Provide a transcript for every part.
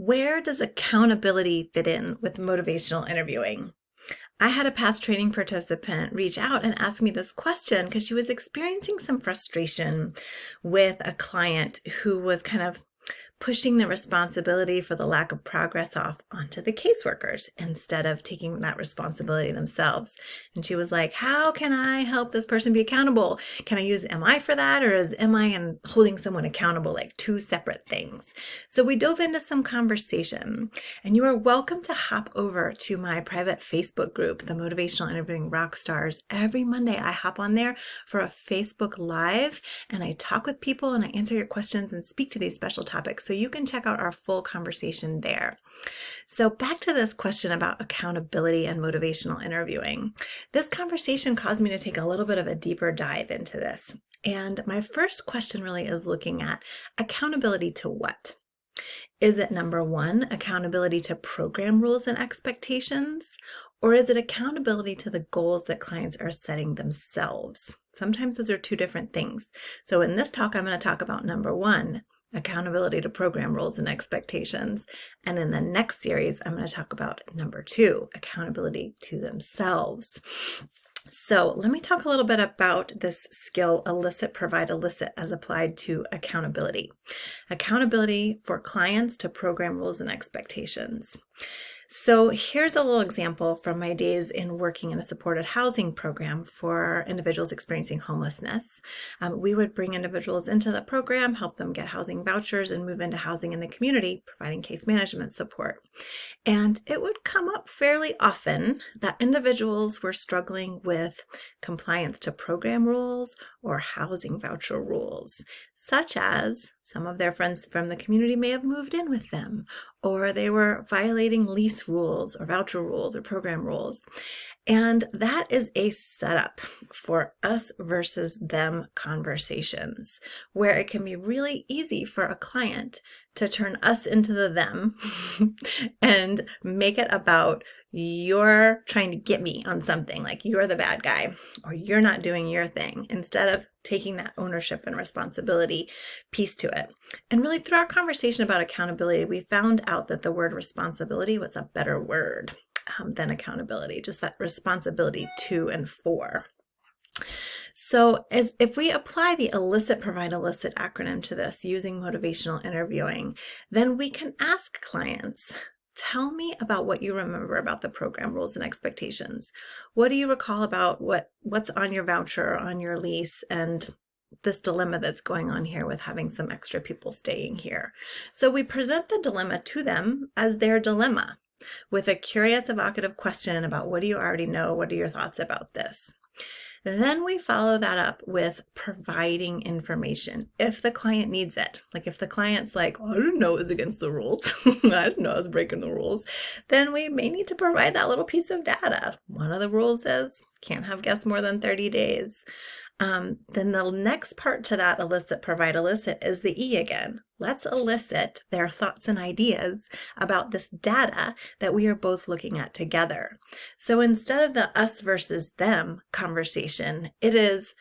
Where does accountability fit in with motivational interviewing? I had a past training participant reach out and ask me this question because she was experiencing some frustration with a client who was kind of pushing the responsibility for the lack of progress off onto the caseworkers instead of taking that responsibility themselves. And she was like, how can I help this person be accountable? Can I use MI for that? Or is MI and holding someone accountable like two separate things? So we dove into some conversation, and you are welcome to hop over to my private Facebook group, the Motivational Interviewing Rockstars. Every Monday I hop on there for a Facebook Live, and I talk with people and I answer your questions and speak to these special topics. So you can check out our full conversation there. So back to this question about accountability and motivational interviewing. This conversation caused me to take a little bit of a deeper dive into this. And my first question really is looking at accountability to what? Is it number one, accountability to program rules and expectations? Or is it accountability to the goals that clients are setting themselves? Sometimes those are two different things. So in this talk, I'm going to talk about number one, accountability to program rules and expectations. And in the next series, I'm going to talk about number two, accountability to themselves. So let me talk a little bit about this skill, elicit, provide, elicit, as applied to accountability. Accountability for clients to program rules and expectations. So here's a little example from my days in working in a supported housing program for individuals experiencing homelessness. We would bring individuals into the program, help them get housing vouchers, and move into housing in the community, providing case management support. And it would come up fairly often that individuals were struggling with compliance to program rules or housing voucher rules, such as some of their friends from the community may have moved in with them, or they were violating lease rules or voucher rules or program rules. And that is a setup for us versus them conversations, where it can be really easy for a client to turn us into the them and make it about you're trying to get me on something, like you're the bad guy or you're not doing your thing, instead of taking that ownership and responsibility piece to it. And really through our conversation about accountability, we found out that the word responsibility was a better word than accountability, just that responsibility to and for. So if we apply the elicit, provide, elicit acronym to this using motivational interviewing, then we can ask clients, tell me about what you remember about the program rules and expectations. What do you recall about what's on your voucher, on your lease, and this dilemma that's going on here with having some extra people staying here? So we present the dilemma to them as their dilemma with a curious, evocative question about what do you already know? What are your thoughts about this? Then we follow that up with providing information if the client needs it. Like if the client's like, oh, I didn't know it was against the rules. I didn't know I was breaking the rules. Then we may need to provide that little piece of data. One of the rules is can't have guests more than 30 days. Then the next part to that elicit, provide, elicit is the E again. Let's elicit their thoughts and ideas about this data that we are both looking at together. So instead of the us versus them conversation, it is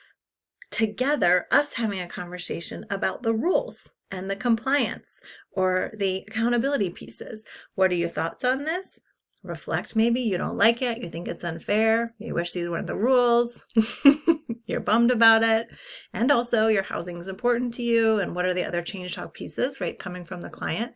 together us having a conversation about the rules and the compliance or the accountability pieces. What are your thoughts on this? Reflect, maybe you don't like it, you think it's unfair, you wish these weren't the rules, you're bummed about it, and also your housing is important to you, and what are the other change talk pieces, right, coming from the client.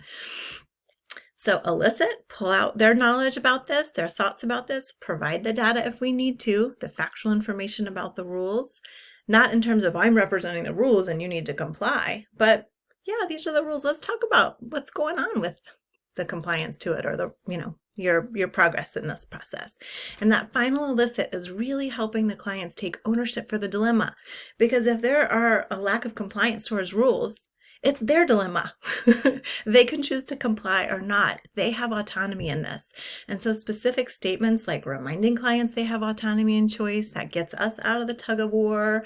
So elicit, pull out their knowledge about this, their thoughts about this, provide the data if we need to, the factual information about the rules, not in terms of I'm representing the rules and you need to comply, but yeah, these are the rules, let's talk about what's going on with the compliance to it, or the, your progress in this process. And that final elicit is really helping the clients take ownership for the dilemma. Because if there are a lack of compliance towards rules, it's their dilemma. They can choose to comply or not. They have autonomy in this. And so specific statements like reminding clients they have autonomy and choice, that gets us out of the tug of war,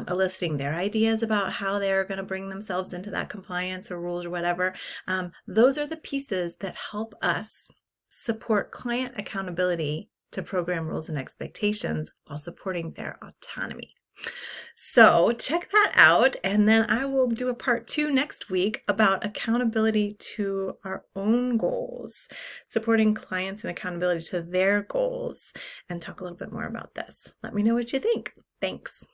eliciting their ideas about how they're going to bring themselves into that compliance or rules or whatever. Those are the pieces that help us support client accountability to program rules and expectations while supporting their autonomy. So check that out. And then I will do a part 2 next week about accountability to our own goals, supporting clients and accountability to their goals, and talk a little bit more about this. Let me know what you think. Thanks.